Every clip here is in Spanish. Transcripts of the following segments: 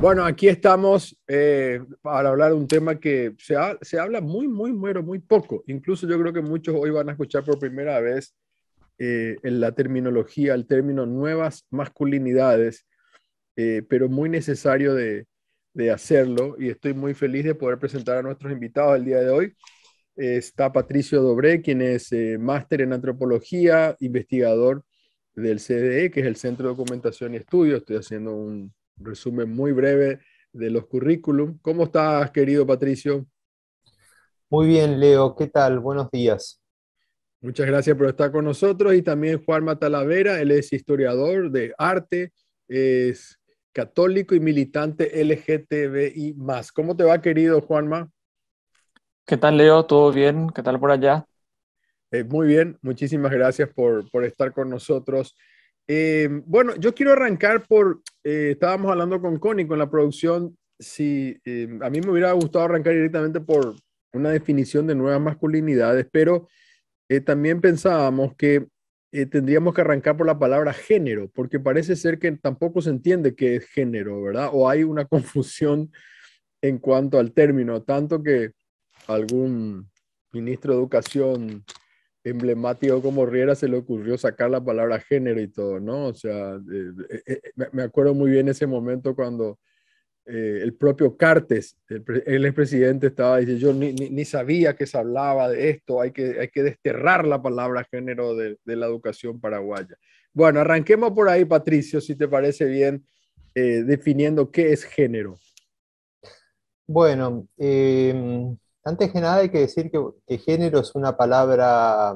Bueno, aquí estamos para hablar de un tema que se habla muy poco. Incluso yo creo que muchos hoy van a escuchar por primera vez en la terminología, el término nuevas masculinidades, pero muy necesario de hacerlo. Y estoy muy feliz de poder presentar a nuestros invitados el día de hoy. Está Patricio Dobré, quien es máster en antropología, investigador del CDE, que es el Centro de Documentación y Estudios. Estoy haciendo un resumen muy breve de los currículum. ¿Cómo estás, querido Patricio? Muy bien, Leo, ¿qué tal? Buenos días. Muchas gracias por estar con nosotros. Y también Juanma Talavera, él es historiador de arte, es católico y militante LGTBI+. ¿Cómo te va, querido Juanma? ¿Qué tal, Leo? ¿Todo bien? ¿Qué tal por allá? Muy bien, muchísimas gracias por estar con nosotros. Bueno, yo quiero arrancar estábamos hablando con Connie, con la producción, si a mí me hubiera gustado arrancar directamente por una definición de nuevas masculinidades, pero también pensábamos que tendríamos que arrancar por la palabra género, porque parece ser que tampoco se entiende qué es género, ¿verdad? O hay una confusión en cuanto al término, tanto que algún ministro de Educación emblemático como Riera se le ocurrió sacar la palabra género y todo, ¿no? O sea, me acuerdo muy bien ese momento cuando el propio Cartes, el expresidente, estaba diciendo, yo ni sabía que se hablaba de esto, hay que desterrar la palabra género de la educación paraguaya. Bueno, arranquemos por ahí, Patricio, si te parece bien, definiendo qué es género. Bueno, antes que nada hay que decir que género es una palabra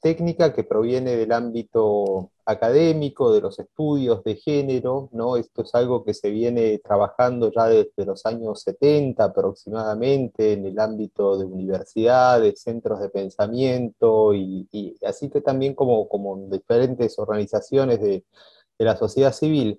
técnica que proviene del ámbito académico, de los estudios de género, ¿no? Esto es algo que se viene trabajando ya desde los años 70 aproximadamente en el ámbito de universidades, centros de pensamiento y así que también como diferentes organizaciones de la sociedad civil.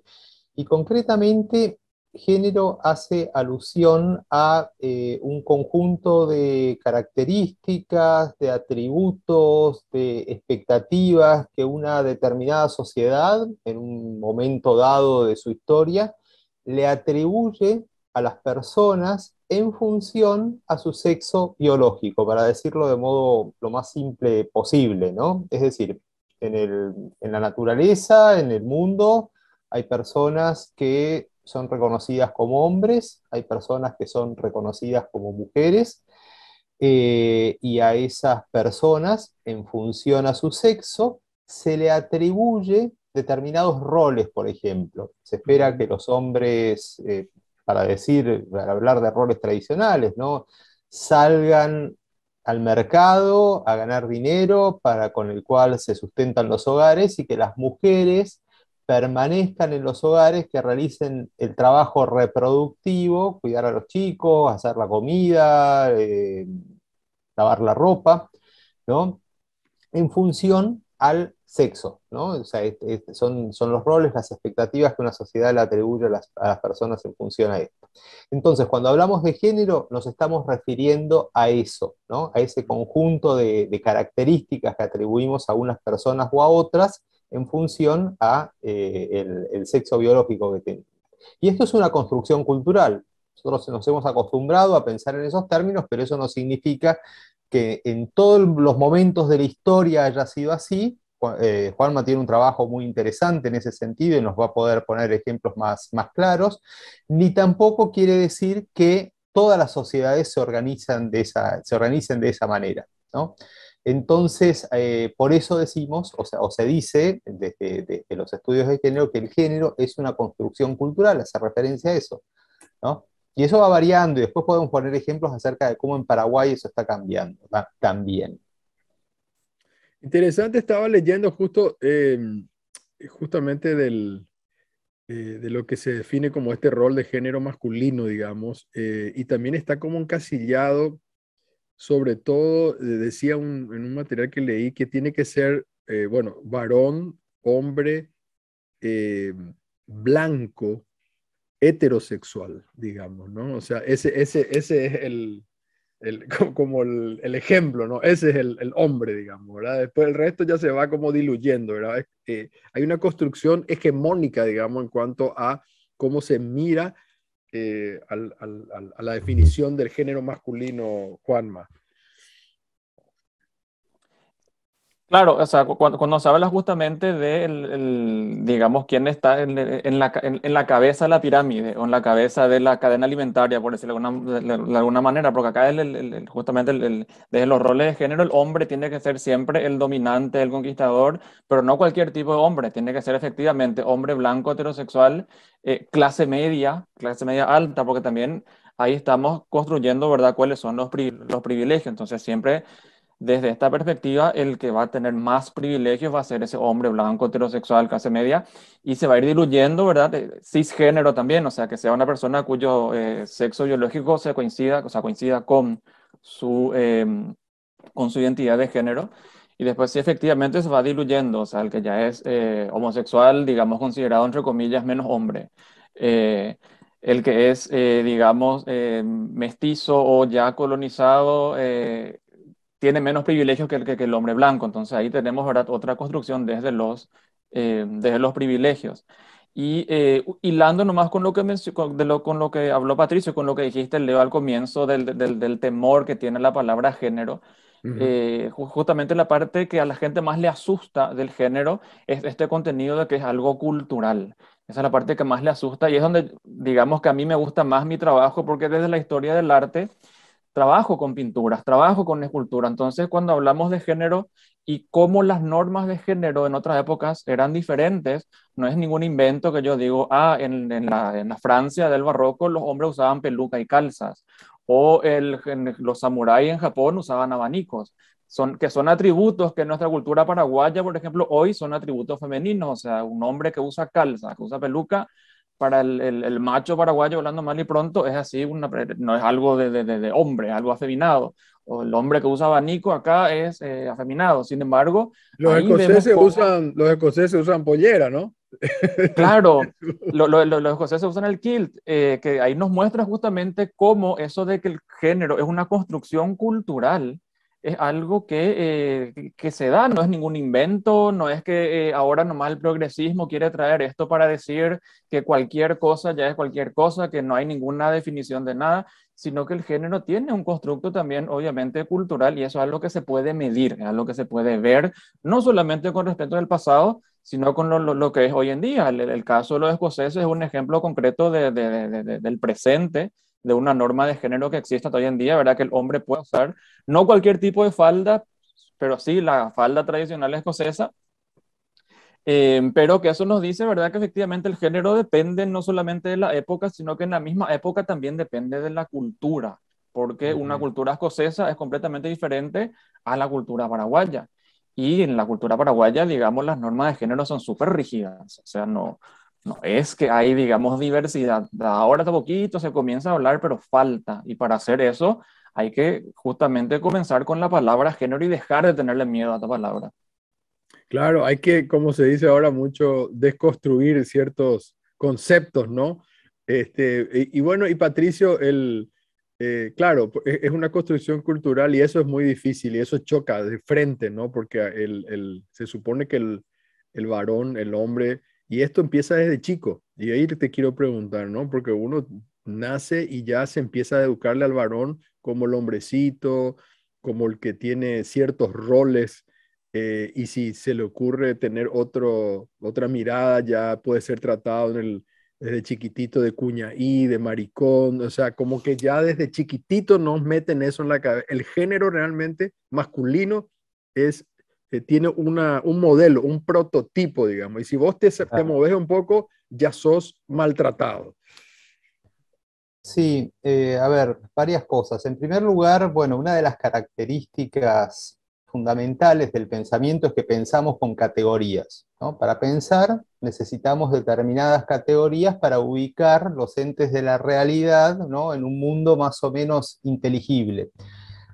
Y concretamente, género hace alusión a un conjunto de características, de atributos, de expectativas que una determinada sociedad, en un momento dado de su historia, le atribuye a las personas en función a su sexo biológico, para decirlo de modo lo más simple posible, ¿no? Es decir, en la naturaleza, en el mundo, hay personas que son reconocidas como hombres, hay personas que son reconocidas como mujeres, y a esas personas, en función a su sexo, se le atribuye determinados roles, por ejemplo. Se espera Ujú. que los hombres, para hablar de roles tradicionales, ¿no? Salgan al mercado a ganar dinero con el cual se sustentan los hogares y que las mujeres permanezcan en los hogares, que realicen el trabajo reproductivo, cuidar a los chicos, hacer la comida, lavar la ropa, ¿no? En función al sexo, ¿no? O sea, son los roles, las expectativas que una sociedad le atribuye a las personas en función a esto. Entonces, cuando hablamos de género, nos estamos refiriendo a eso, ¿no? A ese conjunto de características que atribuimos a unas personas o a otras en función a el sexo biológico que tienen. Y esto es una construcción cultural. Nosotros nos hemos acostumbrado a pensar en esos términos, pero eso no significa que en todos los momentos de la historia haya sido así. Juanma tiene un trabajo muy interesante en ese sentido y nos va a poder poner ejemplos más claros, ni tampoco quiere decir que todas las sociedades se organicen de esa manera, ¿no? Entonces, por eso decimos, o se dice desde los estudios de género, que el género es una construcción cultural, hace referencia a eso, ¿no? Y eso va variando, y después podemos poner ejemplos acerca de cómo en Paraguay eso está cambiando, ¿va? También. Interesante, estaba leyendo justamente de lo que se define como este rol de género masculino, digamos, y también está como encasillado, sobre todo, decía en un material que leí, que tiene que ser, bueno, varón, hombre, eh, blanco, heterosexual, digamos, ¿no? O sea, ese es como el ejemplo, ¿no? Ese es el hombre, digamos, ¿verdad? Después el resto ya se va como diluyendo, ¿verdad? Hay una construcción hegemónica, digamos, en cuanto a cómo se mira a la definición del género masculino, Juanma. Claro, o sea, cuando se habla justamente de, digamos, quién está en la cabeza de la pirámide o en la cabeza de la cadena alimentaria, por decirlo de alguna manera, porque acá justamente desde los roles de género, el hombre tiene que ser siempre el dominante, el conquistador, pero no cualquier tipo de hombre, tiene que ser efectivamente hombre blanco, heterosexual, clase media alta, porque también ahí estamos construyendo, ¿verdad?, cuáles son los privilegios. Entonces, siempre desde esta perspectiva, el que va a tener más privilegios va a ser ese hombre blanco, heterosexual, clase media, y se va a ir diluyendo, ¿verdad? Cisgénero también, o sea, que sea una persona cuyo sexo biológico se coincida, o sea, coincida con su identidad de género. Y después sí, efectivamente se va diluyendo, o sea, el que ya es homosexual, digamos, considerado, entre comillas, menos hombre. Eh, el que es, digamos, mestizo o ya colonizado, tiene menos privilegios que el hombre blanco. Entonces ahí tenemos, ¿verdad?, otra construcción desde los privilegios. Y hilando nomás con lo que con lo que habló Patricio, con lo que dijiste, Leo, al comienzo del temor que tiene la palabra género, Ujú. justamente la parte que a la gente más le asusta del género es este contenido de que es algo cultural. Esa es la parte que más le asusta y es donde, digamos, que a mí me gusta más mi trabajo, porque desde la historia del arte trabajo con pinturas, trabajo con escultura. Entonces, cuando hablamos de género y cómo las normas de género en otras épocas eran diferentes, no es ningún invento que yo digo, en la Francia del barroco los hombres usaban peluca y calzas, o los samuráis en Japón usaban abanicos. Que son atributos que en nuestra cultura paraguaya, por ejemplo, hoy son atributos femeninos, o sea, un hombre que usa calza, que usa peluca, para el macho paraguayo, hablando mal y pronto, es así, no es algo de hombre, es algo afeminado. O el hombre que usa abanico acá es afeminado. Sin embargo, ahí vemos cómo, Los escoceses usan pollera, ¿no? claro, los escoceses usan el kilt, que ahí nos muestra justamente cómo eso de que el género es una construcción cultural, es algo que se da, no es ningún invento, no es que ahora nomás el progresismo quiere traer esto para decir que cualquier cosa ya es cualquier cosa, que no hay ninguna definición de nada, sino que el género tiene un constructo también, obviamente, cultural, y eso es algo que se puede medir, es algo que se puede ver, no solamente con respecto al pasado, sino con lo que es hoy en día. El caso de los escoceses es un ejemplo concreto del presente, de una norma de género que existe hasta hoy en día, ¿verdad? Que el hombre puede usar no cualquier tipo de falda, pero sí la falda tradicional escocesa, pero que eso nos dice, ¿verdad?, que efectivamente el género depende no solamente de la época, sino que en la misma época también depende de la cultura, porque una Ujú. cultura escocesa es completamente diferente a la cultura paraguaya. Y en la cultura paraguaya, digamos, las normas de género son súper rígidas, o sea, no es que hay, digamos, diversidad. Ahora de poquito se comienza a hablar, pero falta. Y para hacer eso hay que justamente comenzar con la palabra género y dejar de tenerle miedo a esta palabra. Claro, hay que, como se dice ahora mucho, desconstruir ciertos conceptos, ¿no? Y bueno, y Patricio, claro, es una construcción cultural y eso es muy difícil y eso choca de frente, ¿no? Porque se supone que el varón, el hombre, y esto empieza desde chico, y ahí te quiero preguntar, ¿no? Porque uno nace y ya se empieza a educarle al varón como el hombrecito, como el que tiene ciertos roles y si se le ocurre tener otra mirada, ya puede ser tratado desde chiquitito de cuñaí, de maricón, o sea, como que ya desde chiquitito nos meten eso en la cabeza. El género realmente masculino es, tiene un modelo, un prototipo, digamos, y si vos te Claro. moves un poco, ya sos maltratado. Sí, a ver, varias cosas. En primer lugar, bueno, una de las características fundamentales del pensamiento es que pensamos con categorías, ¿no? Para pensar necesitamos determinadas categorías para ubicar los entes de la realidad, ¿no?, en un mundo más o menos inteligible.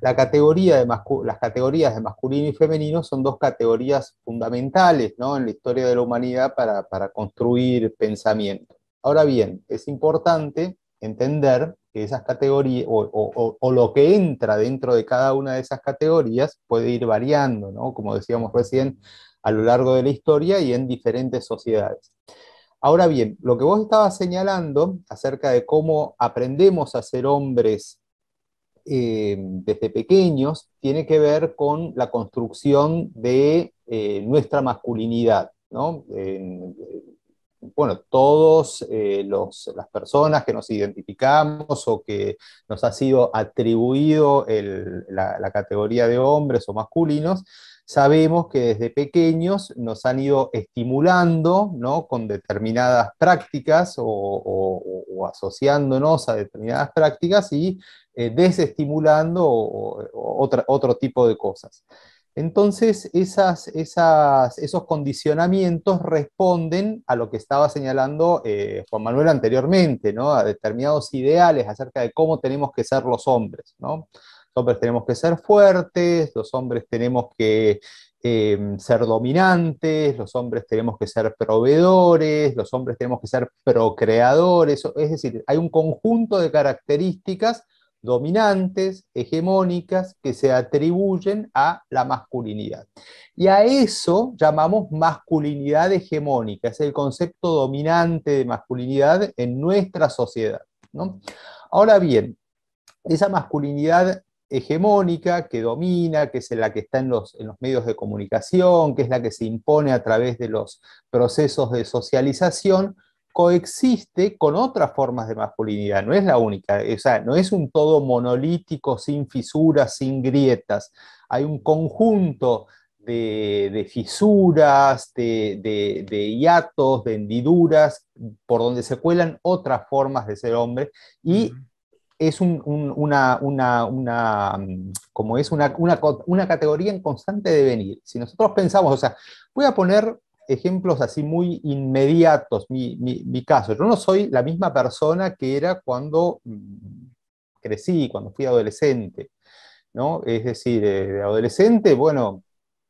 Las categorías de masculino y femenino son dos categorías fundamentales, ¿no?, en la historia de la humanidad para construir pensamiento. Ahora bien, es importante entender que esas categorías o lo que entra dentro de cada una de esas categorías puede ir variando, ¿no?, como decíamos recién, a lo largo de la historia y en diferentes sociedades. Ahora bien, lo que vos estabas señalando acerca de cómo aprendemos a ser hombres desde pequeños tiene que ver con la construcción de nuestra masculinidad, ¿no? Bueno, todos las personas que nos identificamos o que nos ha sido atribuido la categoría de hombres o masculinos, sabemos que desde pequeños nos han ido estimulando, ¿no? Con determinadas prácticas o asociándonos a determinadas prácticas y desestimulando otro tipo de cosas. Entonces, esos condicionamientos responden a lo que estaba señalando Juan Manuel anteriormente, ¿no? A determinados ideales acerca de cómo tenemos que ser los hombres, ¿no? Los hombres tenemos que ser fuertes, los hombres tenemos que ser dominantes, los hombres tenemos que ser proveedores, los hombres tenemos que ser procreadores, es decir, hay un conjunto de características dominantes, hegemónicas, que se atribuyen a la masculinidad. Y a eso llamamos masculinidad hegemónica, es el concepto dominante de masculinidad en nuestra sociedad, ¿no? Ahora bien, esa masculinidad hegemónica que domina, que es la que está en los medios de comunicación, que es la que se impone a través de los procesos de socialización, coexiste con otras formas de masculinidad, no es la única, o sea, no es un todo monolítico, sin fisuras, sin grietas, hay un conjunto de fisuras, de hiatos, de hendiduras, por donde se cuelan otras formas de ser hombre, y es como es una categoría en constante devenir. Si nosotros pensamos, o sea, voy a poner ejemplos así muy inmediatos, mi caso, yo no soy la misma persona que era cuando crecí, cuando fui adolescente, ¿no? Es decir, de adolescente, bueno,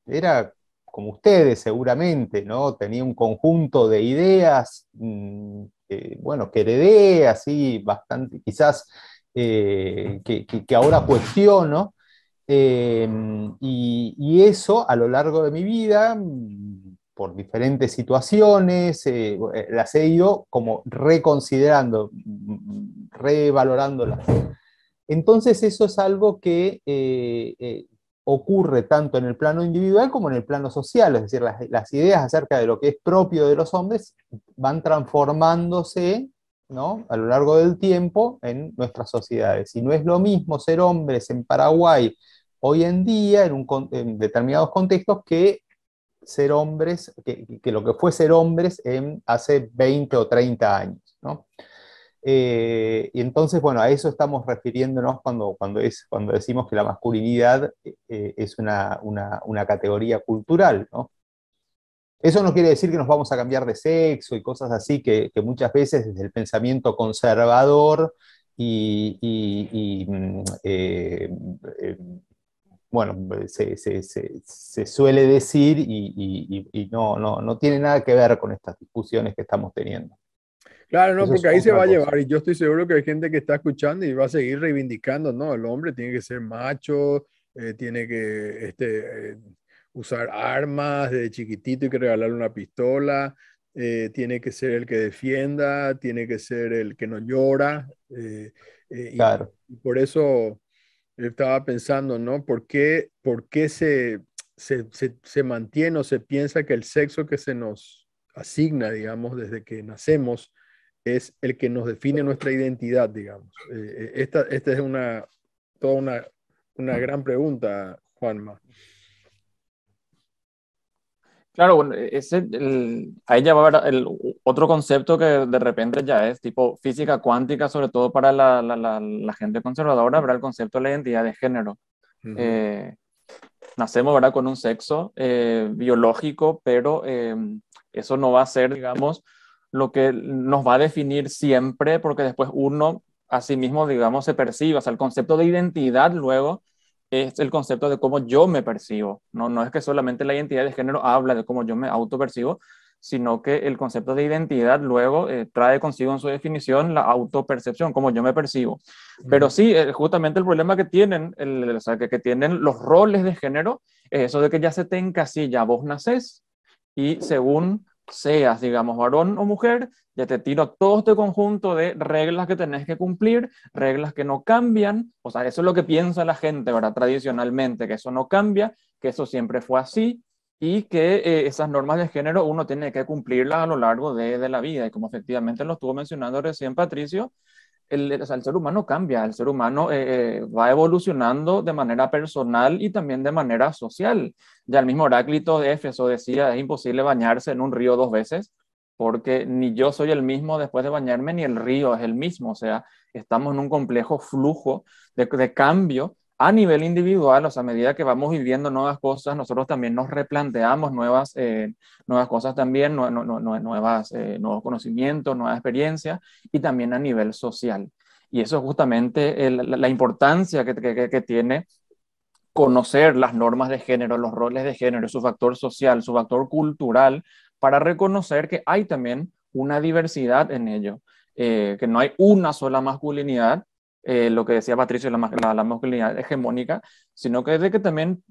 era como ustedes seguramente, ¿no? Tenía un conjunto de ideas, bueno, que heredé así bastante, quizás que ahora cuestiono, y eso a lo largo de mi vida, por diferentes situaciones, las he ido como reconsiderando, revalorándolas. Entonces eso es algo que ocurre tanto en el plano individual como en el plano social, es decir, las ideas acerca de lo que es propio de los hombres van transformándose, ¿no? A lo largo del tiempo en nuestras sociedades. Y no es lo mismo ser hombres en Paraguay hoy en día, en determinados contextos, que ser hombres, que lo que fue ser hombres hace 20 o 30 años, ¿no? Y entonces, bueno, a eso estamos refiriéndonos cuando decimos que la masculinidad es una categoría cultural, ¿no? Eso no quiere decir que nos vamos a cambiar de sexo y cosas así que muchas veces desde el pensamiento conservador bueno, se suele decir y no tiene nada que ver con estas discusiones que estamos teniendo. Claro, no, Eso es porque ahí se otra va a cosa. llevar y yo estoy seguro que hay gente que está escuchando y va a seguir reivindicando, ¿no? El hombre tiene que ser macho, tiene que usar armas desde chiquitito y que regalarle una pistola, tiene que ser el que defienda, tiene que ser el que no llora. Claro. Y por eso estaba pensando, ¿no? Por qué se mantiene o se piensa que el sexo que se nos asigna, digamos, desde que nacemos, es el que nos define nuestra identidad, digamos? Esta es toda una gran pregunta, Juanma. Claro, bueno, ahí ya va a haber otro concepto que de repente ya es tipo física cuántica, sobre todo para la gente conservadora, ¿verdad? El concepto de la identidad de género. Ujú. Eh, Nacemos, ¿verdad? Con un sexo biológico, pero eso no va a ser, digamos, lo que nos va a definir siempre, porque después uno a sí mismo, digamos, se percibe. O sea, el concepto de identidad luego es el concepto de cómo yo me percibo. No es que solamente la identidad de género habla de cómo yo me autopercibo, sino que el concepto de identidad luego trae consigo en su definición la autopercepción, cómo yo me percibo. Pero sí, justamente el problema que tienen, o sea, que tienen los roles de género es eso de que ya se te encasilla, vos nacés y según seas, digamos, varón o mujer, ya te tiro todo este conjunto de reglas que tenés que cumplir, reglas que no cambian, o sea, eso es lo que piensa la gente, ¿verdad? Tradicionalmente, que eso no cambia, que eso siempre fue así, y que esas normas de género uno tiene que cumplirlas a lo largo de la vida, y como efectivamente lo estuvo mencionando recién Patricio, o sea, el ser humano cambia, el ser humano va evolucionando de manera personal y también de manera social. Ya el mismo Heráclito de Éfeso decía, es imposible bañarse en un río dos veces, porque ni yo soy el mismo después de bañarme, ni el río es el mismo. O sea, estamos en un complejo flujo de cambio a nivel individual, o sea, a medida que vamos viviendo nuevas cosas, nosotros también nos replanteamos nuevas cosas también, nuevos conocimientos, nuevas experiencias y también a nivel social. Y eso es justamente la importancia que tiene conocer las normas de género, los roles de género, su factor social, su factor cultural, para reconocer que hay también una diversidad en ello, que no hay una sola masculinidad, lo que decía Patricio, la masculinidad hegemónica, sino que de que también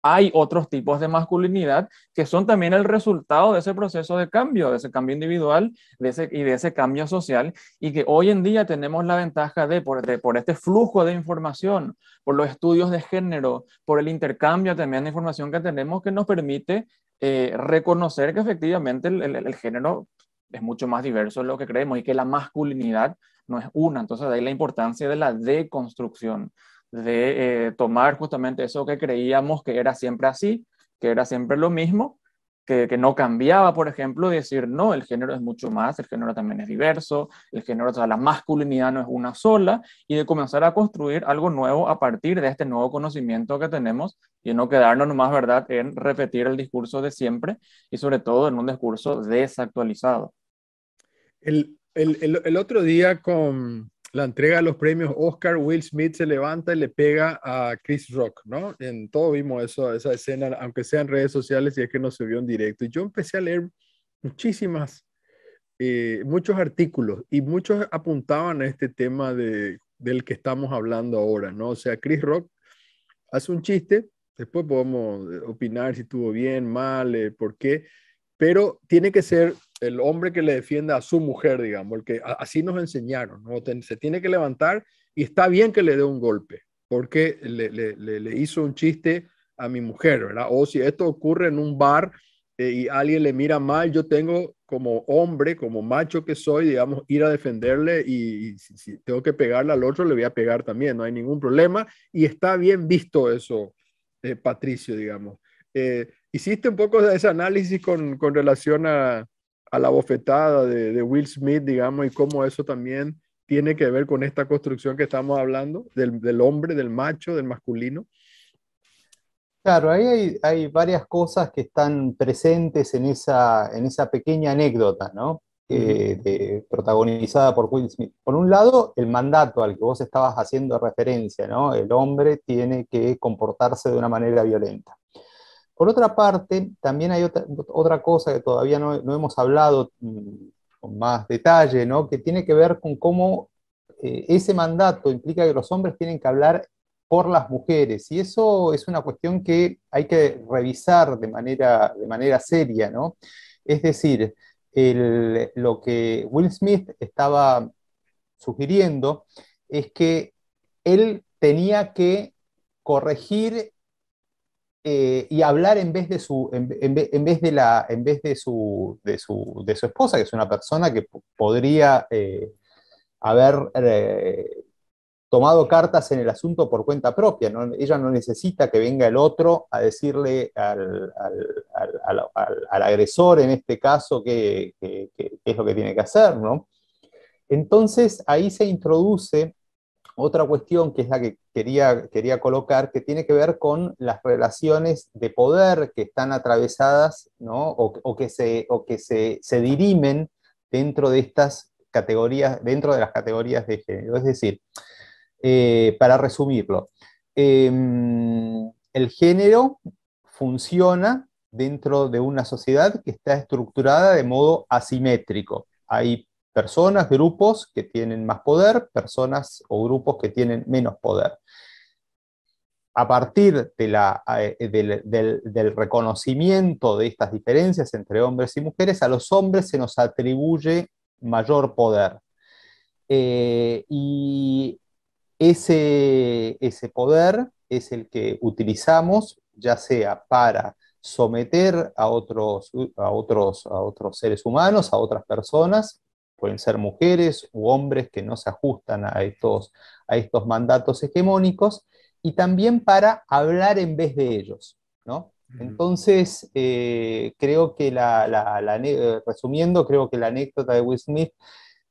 hay otros tipos de masculinidad que son también el resultado de ese proceso de cambio, de ese cambio individual y de ese cambio social, y que hoy en día tenemos la ventaja por este flujo de información, por los estudios de género, por el intercambio también de información que tenemos, que nos permite reconocer que efectivamente el género es mucho más diverso de lo que creemos y que la masculinidad no es una. Entonces, de ahí la importancia de la deconstrucción, de tomar justamente eso que creíamos que era siempre así, que era siempre lo mismo, que no cambiaba, por ejemplo, y decir, no, el género es mucho más, el género también es diverso, el género, o sea, la masculinidad no es una sola, y de comenzar a construir algo nuevo a partir de este nuevo conocimiento que tenemos y no quedarnos nomás, ¿verdad?, en repetir el discurso de siempre y sobre todo en un discurso desactualizado. El otro día con la entrega de los premios Oscar, Will Smith se levanta y le pega a Chris Rock, ¿no? En todo vimos eso, esa escena, aunque sea en redes sociales y es que no se vio en directo. Y yo empecé a leer muchos artículos y muchos apuntaban a este tema del que estamos hablando ahora, ¿no? O sea, Chris Rock hace un chiste, después podemos opinar si estuvo bien, mal, por qué, pero tiene que ser el hombre que le defienda a su mujer, digamos, el que así nos enseñaron, ¿no? Se tiene que levantar y está bien que le dé un golpe, porque le hizo un chiste a mi mujer, ¿verdad? O si esto ocurre en un bar y alguien le mira mal, yo tengo como hombre, como macho que soy, digamos, ir a defenderle y si tengo que pegarle al otro, le voy a pegar también, no hay ningún problema. Y está bien visto eso, Patricio, digamos. Hiciste un poco de ese análisis con relación a la bofetada de Will Smith, digamos, y cómo eso también tiene que ver con esta construcción que estamos hablando, del hombre, del macho, del masculino. Claro, ahí hay varias cosas que están presentes en esa pequeña anécdota, ¿no? Protagonizada por Will Smith. Por un lado, el mandato al que vos estabas haciendo referencia, ¿no? El hombre tiene que comportarse de una manera violenta. Por otra parte, también hay otra cosa que todavía no hemos hablado con más detalle, ¿no? Que tiene que ver con cómo ese mandato implica que los hombres tienen que hablar por las mujeres, y eso es una cuestión que hay que revisar de manera seria, ¿no? Es decir, lo que Will Smith estaba sugiriendo es que él tenía que corregir y hablar en vez de de su esposa, que es una persona que podría haber tomado cartas en el asunto por cuenta propia, ¿no? Ella no necesita que venga el otro a decirle al agresor, en este caso, qué es lo que tiene que hacer, ¿no? Entonces ahí se introduce otra cuestión, que es la que quería colocar, que tiene que ver con las relaciones de poder que están atravesadas, ¿no? O que se dirimen dentro de estas categorías, dentro de las categorías de género. Es decir, para resumirlo, el género funciona dentro de una sociedad que está estructurada de modo asimétrico. Hay personas, grupos que tienen más poder, personas o grupos que tienen menos poder. a partir del reconocimiento de estas diferencias entre hombres y mujeres, a los hombres se nos atribuye mayor poder. Y ese poder es el que utilizamos, ya sea para someter a otros seres humanos, a otras personas, pueden ser mujeres u hombres que no se ajustan a estos mandatos hegemónicos, y también para hablar en vez de ellos, ¿no? Entonces, creo que resumiendo, creo que la anécdota de Will Smith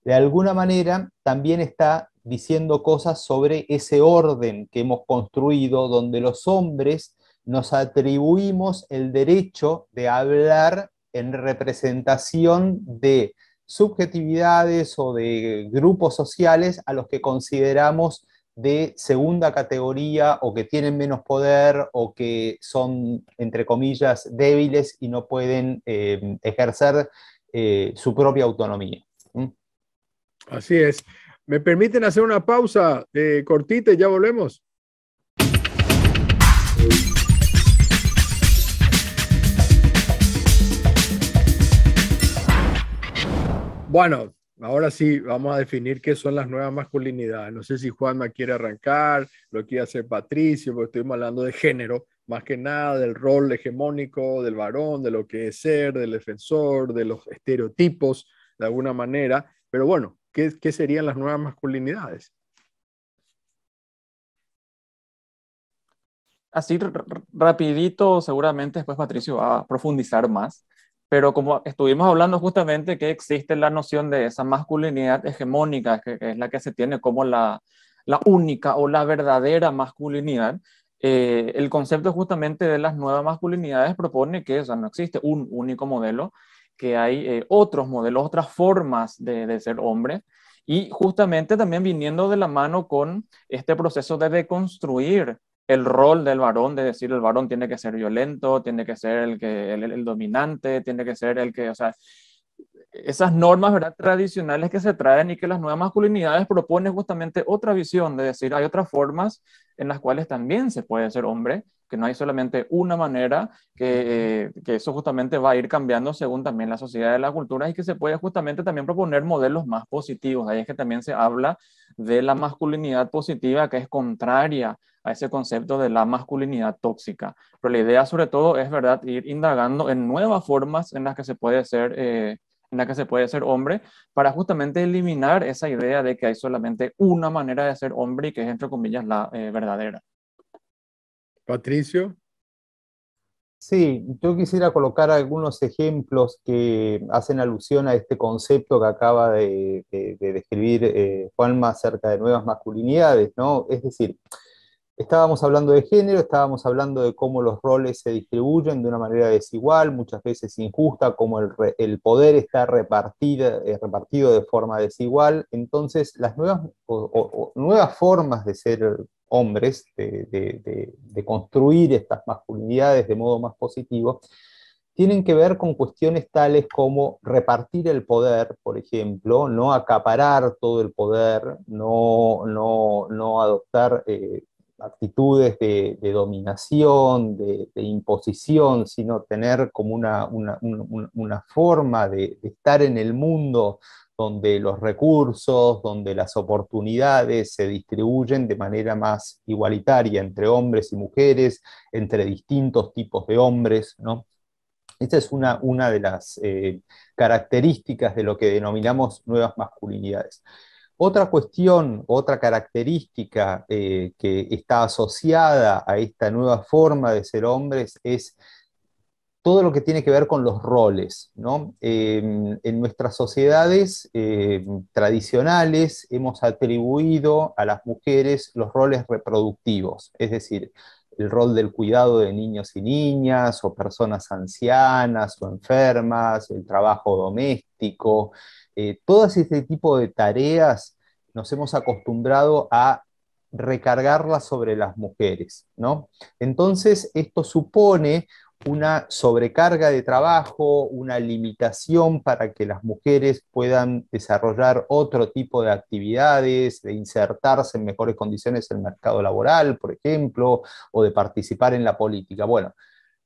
de alguna manera también está diciendo cosas sobre ese orden que hemos construido, donde los hombres nos atribuimos el derecho de hablar en representación de subjetividades o de grupos sociales a los que consideramos de segunda categoría, o que tienen menos poder, o que son, entre comillas, débiles y no pueden ejercer su propia autonomía. Así es. ¿Me permiten hacer una pausa cortita y ya volvemos? Bueno, ahora sí vamos a definir qué son las nuevas masculinidades. No sé si Juanma quiere arrancar, lo quiere hacer Patricio, porque estuvimos hablando de género, más que nada del rol hegemónico del varón, de lo que es ser, del defensor, de los estereotipos, de alguna manera. Pero bueno, ¿qué serían las nuevas masculinidades? Así rapidito, seguramente después Patricio va a profundizar más, pero como estuvimos hablando justamente que existe la noción de esa masculinidad hegemónica, que es la que se tiene como la única o la verdadera masculinidad, el concepto justamente de las nuevas masculinidades propone que, o sea, no existe un único modelo, que hay otros modelos, otras formas de ser hombre, y justamente también viniendo de la mano con este proceso de deconstruir el rol del varón, de decir el varón tiene que ser violento, tiene que ser el dominante, tiene que ser el que, o sea, esas normas, ¿verdad?, tradicionales que se traen, y que las nuevas masculinidades proponen justamente otra visión, de decir, hay otras formas en las cuales también se puede ser hombre, que no hay solamente una manera, que eso justamente va a ir cambiando según también la sociedad y la cultura, y que se puede justamente también proponer modelos más positivos. Ahí es que también se habla de la masculinidad positiva, que es contraria a ese concepto de la masculinidad tóxica. Pero la idea sobre todo es, ¿verdad?, ir indagando en nuevas formas en las que se puede ser hombre, para justamente eliminar esa idea de que hay solamente una manera de ser hombre, y que es, entre comillas, la verdadera. Patricio. Sí, yo quisiera colocar algunos ejemplos que hacen alusión a este concepto que acaba de describir Juanma acerca de nuevas masculinidades, ¿no? Es decir, estábamos hablando de género, estábamos hablando de cómo los roles se distribuyen de una manera desigual, muchas veces injusta, cómo el poder está repartido de forma desigual. Entonces, las nuevas formas de ser hombres, de construir estas masculinidades de modo más positivo, tienen que ver con cuestiones tales como repartir el poder, por ejemplo, no acaparar todo el poder, no adoptar actitudes de dominación, de imposición, sino tener como una forma de estar en el mundo donde los recursos, donde las oportunidades se distribuyen de manera más igualitaria entre hombres y mujeres, entre distintos tipos de hombres, ¿no? Esta es una de las características de lo que denominamos nuevas masculinidades. Otra cuestión, otra característica que está asociada a esta nueva forma de ser hombres es todo lo que tiene que ver con los roles, ¿no? En nuestras sociedades tradicionales hemos atribuido a las mujeres los roles reproductivos, es decir, el rol del cuidado de niños y niñas, o personas ancianas o enfermas, el trabajo doméstico, todo este tipo de tareas nos hemos acostumbrado a recargarlas sobre las mujeres, ¿no? Entonces, esto supone una sobrecarga de trabajo, una limitación para que las mujeres puedan desarrollar otro tipo de actividades, de insertarse en mejores condiciones en el mercado laboral, por ejemplo, o de participar en la política. Bueno,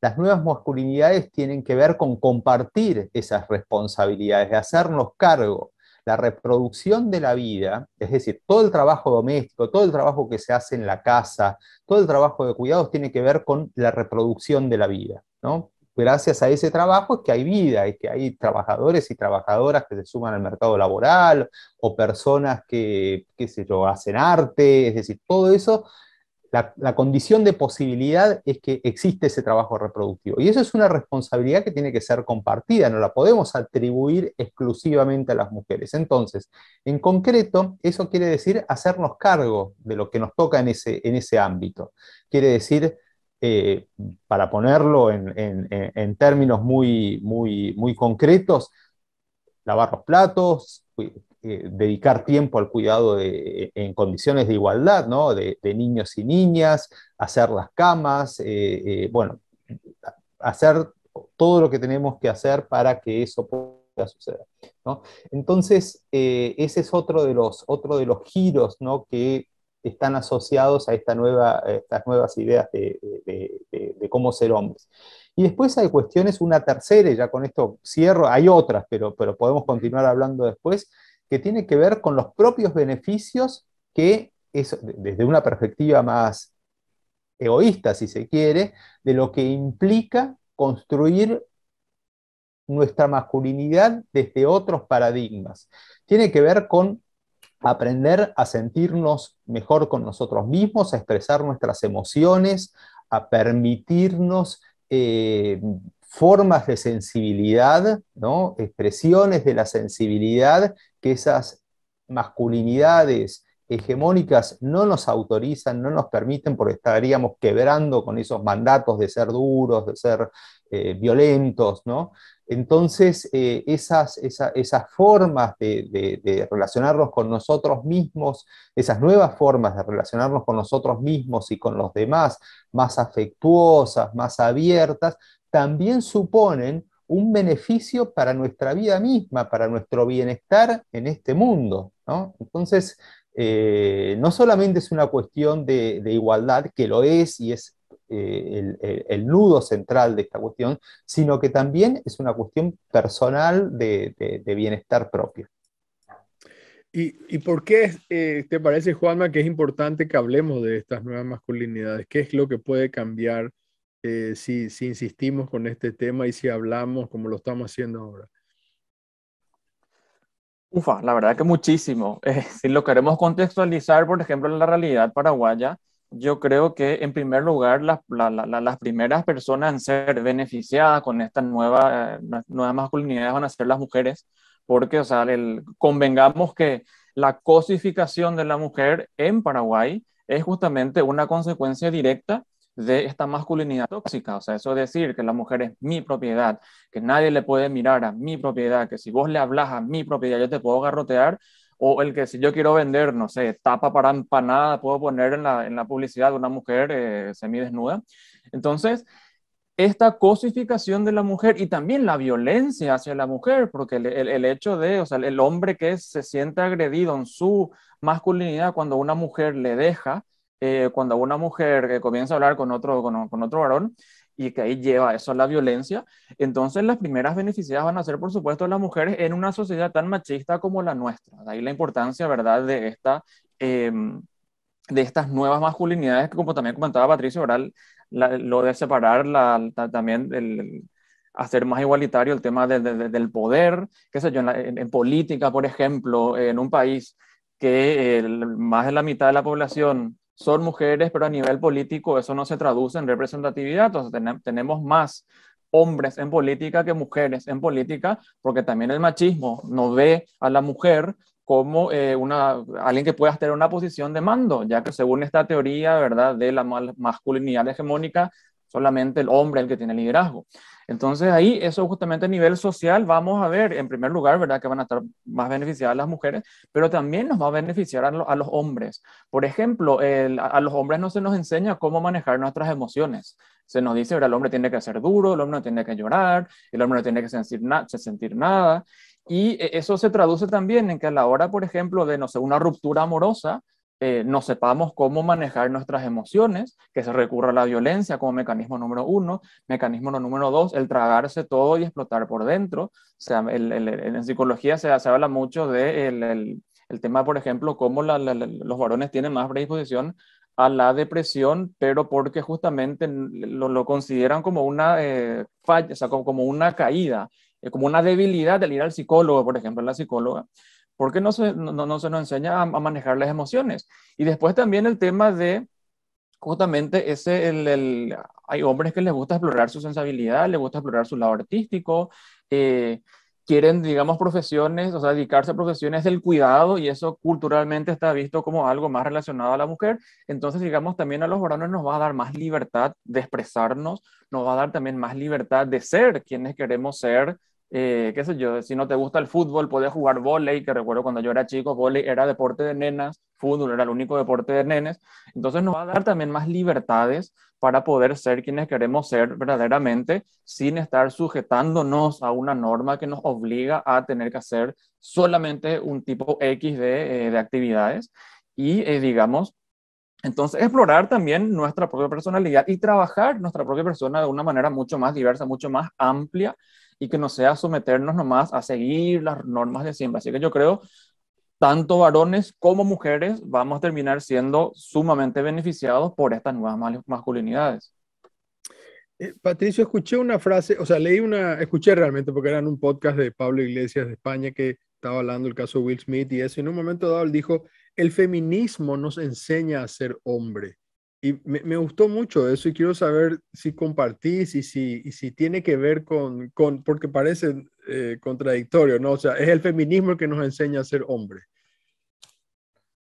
las nuevas masculinidades tienen que ver con compartir esas responsabilidades, de hacernos cargo. La reproducción de la vida, es decir, todo el trabajo doméstico, todo el trabajo que se hace en la casa, todo el trabajo de cuidados tiene que ver con la reproducción de la vida, ¿no? Gracias a ese trabajo es que hay vida, es que hay trabajadores y trabajadoras que se suman al mercado laboral, o personas que, qué sé yo, hacen arte, es decir, todo eso. La condición de posibilidad es que existe ese trabajo reproductivo. Y eso es una responsabilidad que tiene que ser compartida, no la podemos atribuir exclusivamente a las mujeres. Entonces, en concreto, eso quiere decir hacernos cargo de lo que nos toca en ese ámbito. Quiere decir, para ponerlo en términos muy concretos, lavar los platos, dedicar tiempo al cuidado en condiciones de igualdad, ¿no? De niños y niñas, hacer las camas, bueno, hacer todo lo que tenemos que hacer para que eso pueda suceder, ¿no? Entonces, ese es otro de los giros, ¿no? Que están asociados a estas nuevas ideas de cómo ser hombres. Y después hay cuestiones, una tercera, y ya con esto cierro, hay otras, pero podemos continuar hablando después, que tiene que ver con los propios beneficios que, desde una perspectiva más egoísta, si se quiere, de lo que implica construir nuestra masculinidad desde otros paradigmas. Tiene que ver con aprender a sentirnos mejor con nosotros mismos, a expresar nuestras emociones, a permitirnos formas de sensibilidad, ¿no? Expresiones de la sensibilidad que esas masculinidades hegemónicas no nos autorizan, no nos permiten, porque estaríamos quebrando con esos mandatos de ser duros, de ser violentos, ¿no? Entonces, esas formas de relacionarnos con nosotros mismos, esas nuevas formas de relacionarnos con nosotros mismos y con los demás, más afectuosas, más abiertas, también suponen un beneficio para nuestra vida misma, para nuestro bienestar en este mundo, ¿no? Entonces, no solamente es una cuestión de igualdad, que lo es y es el nudo central de esta cuestión, sino que también es una cuestión personal de bienestar propio. ¿Y por qué te parece, Juanma, que es importante que hablemos de estas nuevas masculinidades? ¿Qué es lo que puede cambiar si insistimos con este tema y si hablamos como lo estamos haciendo ahora? Ufa, la verdad que muchísimo. Si lo queremos contextualizar, por ejemplo, en la realidad paraguaya, yo creo que en primer lugar las primeras personas en ser beneficiadas con esta nueva masculinidad van a ser las mujeres, porque, o sea, convengamos que la cosificación de la mujer en Paraguay es justamente una consecuencia directa de esta masculinidad tóxica. O sea, eso es decir que la mujer es mi propiedad, que nadie le puede mirar a mi propiedad, que si vos le hablas a mi propiedad yo te puedo garrotear, o el que si yo quiero vender, no sé, tapa para empanada, puedo poner en la publicidad de una mujer semidesnuda. Entonces, esta cosificación de la mujer y también la violencia hacia la mujer, porque el hecho de, o sea, el hombre que se siente agredido en su masculinidad cuando una mujer le deja, cuando una mujer comienza a hablar con otro varón, y que ahí lleva eso a la violencia, entonces las primeras beneficiadas van a ser, por supuesto, las mujeres en una sociedad tan machista como la nuestra. De ahí la importancia, ¿verdad?, de estas nuevas masculinidades que, como también comentaba Patricio, ¿verdad?, lo de separar también hacer más igualitario el tema del poder, qué sé yo, en política, por ejemplo, en un país que más de la mitad de la población son mujeres, pero a nivel político eso no se traduce en representatividad. Entonces tenemos más hombres en política que mujeres en política, porque también el machismo no ve a la mujer como alguien que pueda tener una posición de mando, ya que según esta teoría, ¿verdad?, de la masculinidad hegemónica, solamente el hombre el que tiene liderazgo. Entonces ahí, eso justamente a nivel social, vamos a ver, en primer lugar, ¿verdad? Que van a estar más beneficiadas las mujeres, pero también nos va a beneficiar a los hombres. Por ejemplo, a los hombres no se nos enseña cómo manejar nuestras emociones. Se nos dice, ¿verdad? El hombre tiene que ser duro, el hombre no tiene que llorar, el hombre no tiene que sentir nada. Y eso se traduce también en que a la hora, por ejemplo, de, no sé, una ruptura amorosa, no sepamos cómo manejar nuestras emociones, que se recurra a la violencia como mecanismo número uno, mecanismo número dos, el tragarse todo y explotar por dentro. O sea, en psicología se habla mucho de el tema, por ejemplo, cómo los varones tienen más predisposición a la depresión, pero porque justamente lo consideran como una falla, o sea, como una caída, como una debilidad del ir al psicólogo, por ejemplo, la psicóloga, porque no se nos enseña a manejar las emociones. Y después también el tema de justamente hay hombres que les gusta explorar su sensibilidad, les gusta explorar su lado artístico, eh, quieren, digamos, profesiones, o sea, dedicarse a profesiones del cuidado y eso culturalmente está visto como algo más relacionado a la mujer. Entonces, digamos, también a los varones nos va a dar más libertad de expresarnos, nos va a dar también más libertad de ser quienes queremos ser. Qué sé yo, si no te gusta el fútbol, puedes jugar vóley, que recuerdo cuando yo era chico, vóley era deporte de nenas, fútbol era el único deporte de nenes. Entonces nos va a dar también más libertades para poder ser quienes queremos ser verdaderamente sin estar sujetándonos a una norma que nos obliga a tener que hacer solamente un tipo X de actividades. Y digamos, entonces explorar también nuestra propia personalidad y trabajar nuestra propia persona de una manera mucho más diversa, mucho más amplia y que no sea someternos nomás a seguir las normas de siempre. Así que yo creo tanto varones como mujeres vamos a terminar siendo sumamente beneficiados por estas nuevas masculinidades. Patricio, escuché una frase, o sea, escuché realmente porque era en un podcast de Pablo Iglesias de España que estaba hablando del caso de Will Smith y eso, y en un momento dado él dijo, el feminismo nos enseña a ser hombre. Y me gustó mucho eso y quiero saber si compartís y si tiene que ver porque parece contradictorio, ¿no? O sea, es el feminismo el que nos enseña a ser hombre.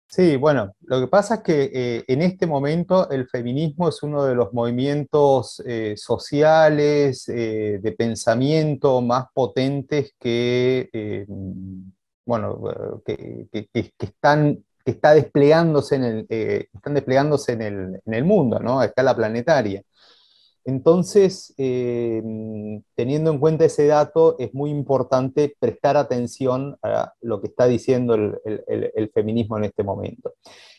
Sí, bueno, lo que pasa es que en este momento el feminismo es uno de los movimientos sociales de pensamiento más potentes bueno, que está desplegándose están desplegándose en el mundo, ¿no? A escala planetaria. Entonces, teniendo en cuenta ese dato, es muy importante prestar atención a lo que está diciendo el feminismo en este momento.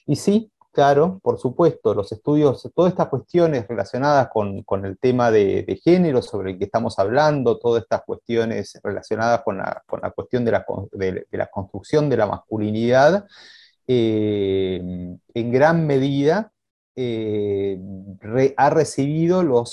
Y sí, claro, por supuesto, los estudios, todas estas cuestiones relacionadas con el tema de género sobre el que estamos hablando, todas estas cuestiones relacionadas con la cuestión de la construcción de la masculinidad, en gran medida ha recibido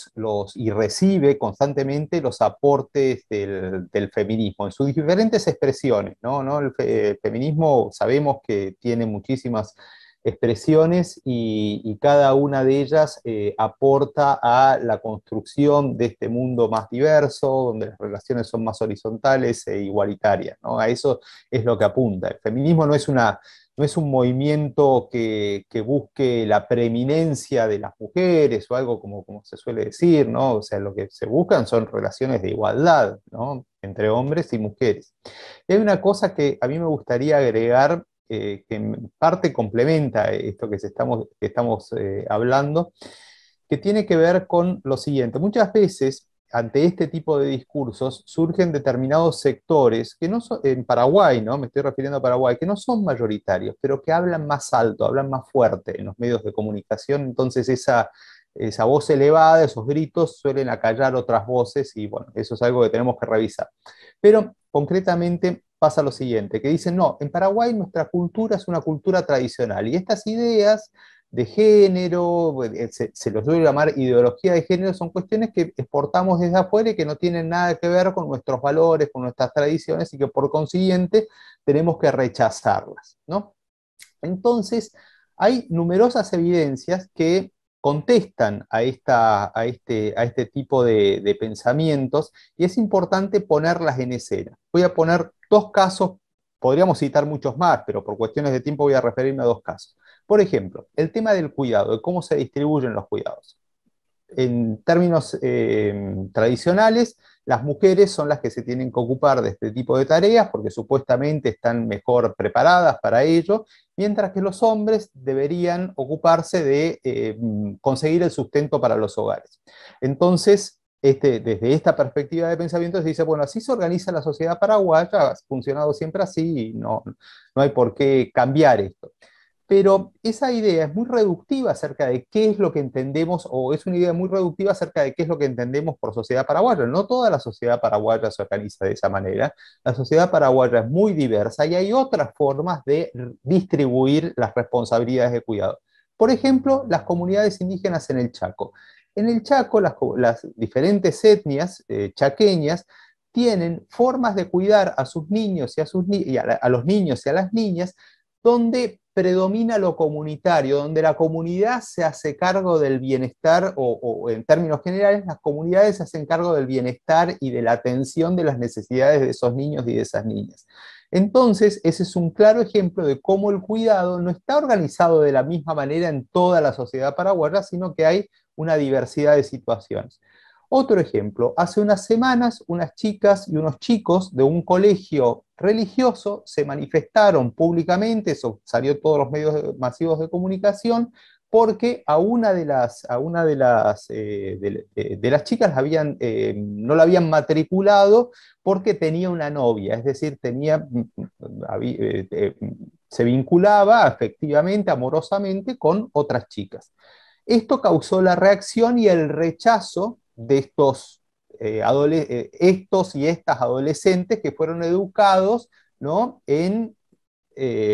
y recibe constantemente los aportes del feminismo en sus diferentes expresiones, ¿no? El feminismo sabemos que tiene muchísimas expresiones y cada una de ellas aporta a la construcción de este mundo más diverso, donde las relaciones son más horizontales e igualitarias, ¿no? A eso es lo que apunta. El feminismo no es un movimiento que busque la preeminencia de las mujeres o algo como se suele decir, ¿no? O sea, lo que se buscan son relaciones de igualdad, ¿no? Entre hombres y mujeres. Y hay una cosa que a mí me gustaría agregar, que en parte complementa esto que estamos hablando, que tiene que ver con lo siguiente. Muchas veces ante este tipo de discursos surgen determinados sectores que no son, en Paraguay, ¿no? Me estoy refiriendo a Paraguay, que no son mayoritarios, pero que hablan más alto, hablan más fuerte en los medios de comunicación. Entonces esa voz elevada, esos gritos suelen acallar otras voces y bueno, eso es algo que tenemos que revisar. Pero concretamente pasa lo siguiente, que dicen, no, en Paraguay nuestra cultura es una cultura tradicional y estas ideas de género, se los suele llamar ideología de género, son cuestiones que exportamos desde afuera y que no tienen nada que ver con nuestros valores, con nuestras tradiciones y que por consiguiente tenemos que rechazarlas, ¿no? Entonces, hay numerosas evidencias que contestan a este tipo de pensamientos y es importante ponerlas en escena. Voy a poner dos casos, podríamos citar muchos más, pero por cuestiones de tiempo voy a referirme a dos casos. Por ejemplo, el tema del cuidado, de cómo se distribuyen los cuidados. en términos tradicionales, las mujeres son las que se tienen que ocupar de este tipo de tareas porque supuestamente están mejor preparadas para ello, mientras que los hombres deberían ocuparse de conseguir el sustento para los hogares. Entonces, desde esta perspectiva de pensamiento se dice, bueno, así se organiza la sociedad paraguaya, ha funcionado siempre así y no hay por qué cambiar esto. Pero esa idea es muy reductiva acerca de qué es lo que entendemos, o es una idea muy reductiva acerca de qué es lo que entendemos por sociedad paraguaya. No toda la sociedad paraguaya se organiza de esa manera. La sociedad paraguaya es muy diversa y hay otras formas de distribuir las responsabilidades de cuidado. Por ejemplo, las comunidades indígenas en el Chaco. En el Chaco, las diferentes etnias chaqueñas tienen formas de cuidar a sus niños y a los niños y a las niñas donde predomina lo comunitario, donde la comunidad se hace cargo del bienestar, o en términos generales, las comunidades se hacen cargo del bienestar y de la atención de las necesidades de esos niños y de esas niñas. Entonces, ese es un claro ejemplo de cómo el cuidado no está organizado de la misma manera en toda la sociedad paraguaya, sino que hay una diversidad de situaciones. Otro ejemplo, hace unas semanas unas chicas y unos chicos de un colegio religioso se manifestaron públicamente, eso salió en todos los medios masivos de comunicación, porque a una de las chicas no la habían matriculado porque tenía una novia, es decir, se vinculaba efectivamente, amorosamente con otras chicas. Esto causó la reacción y el rechazo de estos y estas adolescentes que fueron educados, ¿no?, en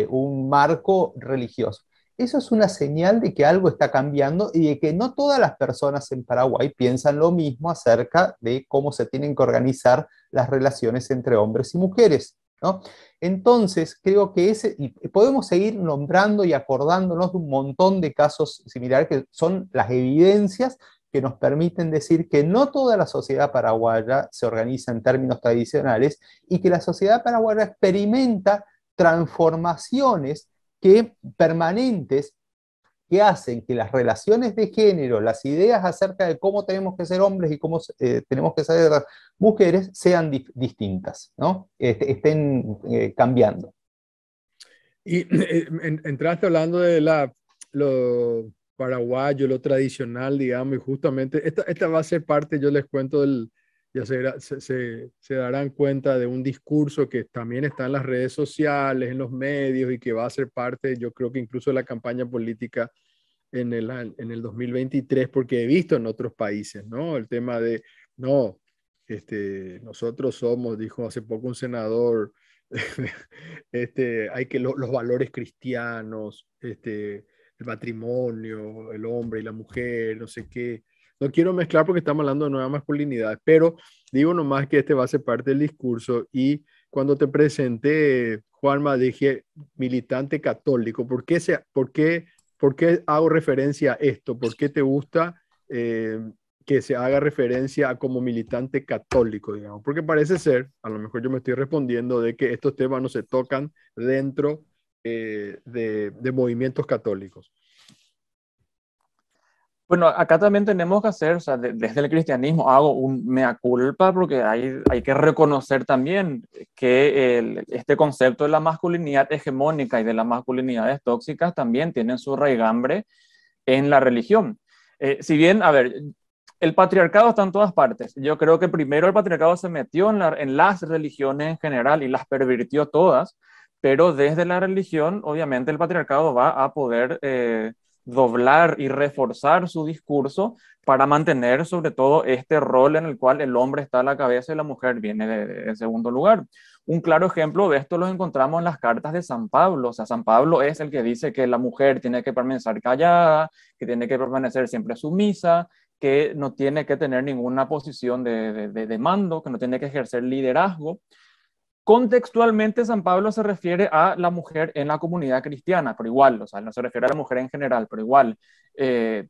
un marco religioso. Eso es una señal de que algo está cambiando y de que no todas las personas en Paraguay piensan lo mismo acerca de cómo se tienen que organizar las relaciones entre hombres y mujeres, ¿no? Entonces, creo que y podemos seguir nombrando y acordándonos de un montón de casos similares que son las evidencias que nos permiten decir que no toda la sociedad paraguaya se organiza en términos tradicionales y que la sociedad paraguaya experimenta transformaciones permanentes que hacen que las relaciones de género, las ideas acerca de cómo tenemos que ser hombres y cómo tenemos que ser mujeres sean distintas, ¿no? Estén cambiando. Y entraste hablando de lo paraguayo, lo tradicional, digamos, y justamente esta va a ser parte, yo les cuento, ya se darán cuenta de un discurso que también está en las redes sociales, en los medios, y que va a ser parte, yo creo que incluso de la campaña política en el 2023, porque he visto en otros países, ¿no? El tema de, no, nosotros somos, dijo hace poco un senador, hay que los valores cristianos, el matrimonio, el hombre y la mujer, no sé qué. No quiero mezclar porque estamos hablando de nueva masculinidad, pero digo nomás que este va a ser parte del discurso. Y cuando te presenté, Juanma, dije militante católico. ¿Por qué hago referencia a esto? ¿Por qué te gusta que se haga referencia a como militante católico, digamos? Porque parece ser, a lo mejor yo me estoy respondiendo, de que estos temas no se tocan dentro de movimientos católicos. Bueno, acá también tenemos que hacer, o sea, desde el cristianismo hago un mea culpa porque hay que reconocer también que este concepto de la masculinidad hegemónica y de las masculinidades tóxicas también tienen su raigambre en la religión. Si bien, a ver, el patriarcado está en todas partes. Yo creo que primero el patriarcado se metió en las religiones en general y las pervirtió todas, pero desde la religión, obviamente, el patriarcado va a poder doblar y reforzar su discurso para mantener sobre todo este rol en el cual el hombre está a la cabeza y la mujer viene en segundo lugar. Un claro ejemplo de esto lo encontramos en las cartas de San Pablo. O sea, San Pablo es el que dice que la mujer tiene que permanecer callada, que tiene que permanecer siempre sumisa, que no tiene que tener ninguna posición de mando, que no tiene que ejercer liderazgo. Contextualmente, San Pablo se refiere a la mujer en la comunidad cristiana, pero igual, o sea, no se refiere a la mujer en general, pero igual,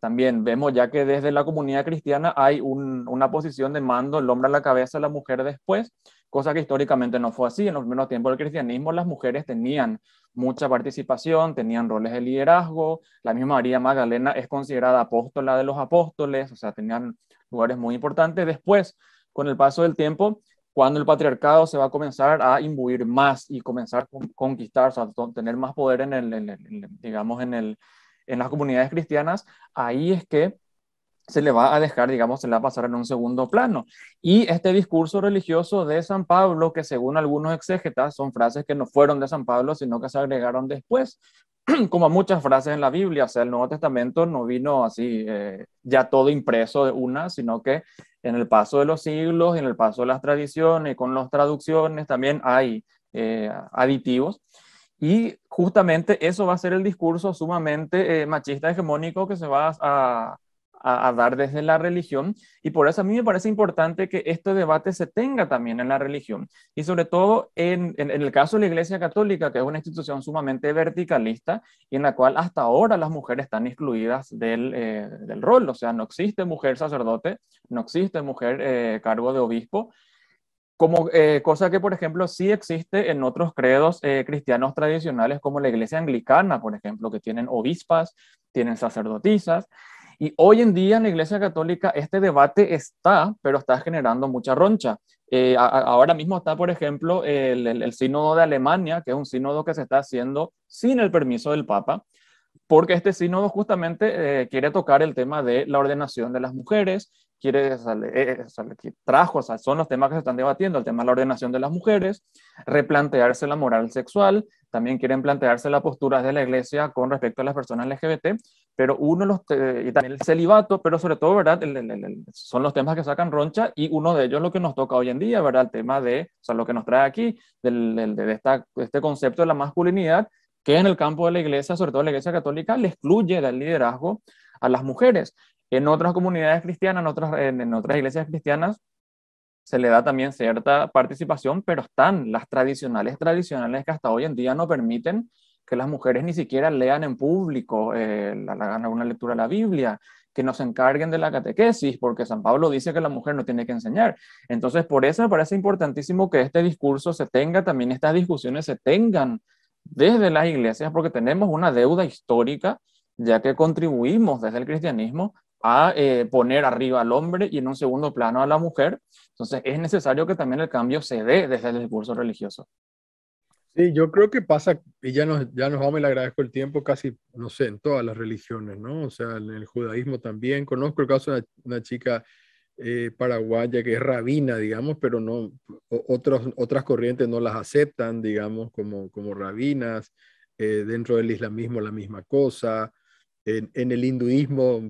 también vemos ya que desde la comunidad cristiana hay una posición de mando, el hombre a la cabeza, la mujer después, cosa que históricamente no fue así. En los primeros tiempos del cristianismo, las mujeres tenían mucha participación, tenían roles de liderazgo. La misma María Magdalena es considerada apóstola de los apóstoles, o sea, tenían lugares muy importantes. Después, con el paso del tiempo, cuando el patriarcado se va a comenzar a imbuir más y comenzar a conquistar, o sea, tener más poder digamos, en las comunidades cristianas, ahí es que se le va a dejar, digamos, se le va a pasar en un segundo plano. Y este discurso religioso de San Pablo, que según algunos exégetas son frases que no fueron de San Pablo, sino que se agregaron después, como muchas frases en la Biblia, o sea, el Nuevo Testamento no vino así, ya todo impreso de una, sino que en el paso de los siglos, en el paso de las tradiciones, con las traducciones, también hay aditivos. Y justamente eso va a ser el discurso sumamente machista hegemónico que se va a dar desde la religión, y por eso a mí me parece importante que este debate se tenga también en la religión, y sobre todo en el caso de la Iglesia Católica, que es una institución sumamente verticalista y en la cual hasta ahora las mujeres están excluidas del rol, o sea, no existe mujer sacerdote, no existe mujer cargo de obispo, como cosa que, por ejemplo, sí existe en otros credos cristianos tradicionales, como la Iglesia Anglicana, por ejemplo, que tienen obispas, tienen sacerdotisas. Y hoy en día en la Iglesia Católica este debate está, pero está generando mucha roncha. Ahora mismo está, por ejemplo, el sínodo de Alemania, que es un sínodo que se está haciendo sin el permiso del Papa, porque este sínodo justamente quiere tocar el tema de la ordenación de las mujeres, trajo, o sea, son los temas que se están debatiendo, el tema de la ordenación de las mujeres, replantearse la moral sexual, también quieren plantearse las posturas de la Iglesia con respecto a las personas LGBT, pero y también el celibato, pero sobre todo, ¿verdad? Son los temas que sacan roncha, y uno de ellos es lo que nos toca hoy en día, ¿verdad? El tema o sea, lo que nos trae aquí, de este concepto de la masculinidad, que en el campo de la Iglesia, sobre todo la Iglesia Católica, le excluye del liderazgo a las mujeres. En otras comunidades cristianas, en otras iglesias cristianas, se le da también cierta participación, pero están las tradicionales que hasta hoy en día no permiten que las mujeres ni siquiera lean en público, hagan una lectura de la Biblia, que no se encarguen de la catequesis, porque San Pablo dice que la mujer no tiene que enseñar. Entonces, por eso me parece importantísimo que este discurso se tenga, también estas discusiones se tengan desde las iglesias, porque tenemos una deuda histórica, ya que contribuimos desde el cristianismo a poner arriba al hombre y en un segundo plano a la mujer. Entonces es necesario que también el cambio se dé desde el discurso religioso. Sí, yo creo que pasa, y ya nos vamos, y le agradezco el tiempo, casi, no sé, en todas las religiones, ¿no? O sea, en el judaísmo también. Conozco el caso de una chica paraguaya que es rabina, digamos, pero no, otras corrientes no las aceptan, digamos, como rabinas. Dentro del islamismo la misma cosa. En el hinduismo,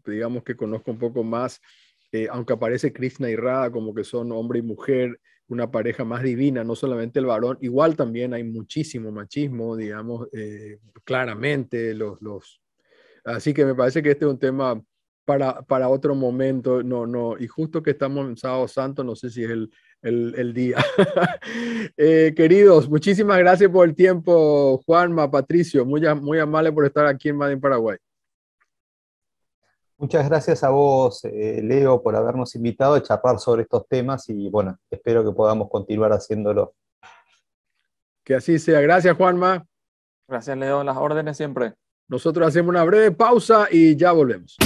digamos que conozco un poco más, aunque aparece Krishna y Radha como que son hombre y mujer, una pareja más divina, no solamente el varón, igual también hay muchísimo machismo, digamos, claramente. Así que me parece que este es un tema para otro momento, y justo que estamos en Sábado Santo, no sé si es el día. Queridos, muchísimas gracias por el tiempo, Juanma, Patricio, muy amable por estar aquí en Made in Paraguay. Muchas gracias a vos, Leo, por habernos invitado a charlar sobre estos temas, y bueno, espero que podamos continuar haciéndolo. Que así sea. Gracias, Juanma. Gracias, Leo, las órdenes siempre. Nosotros hacemos una breve pausa y ya volvemos.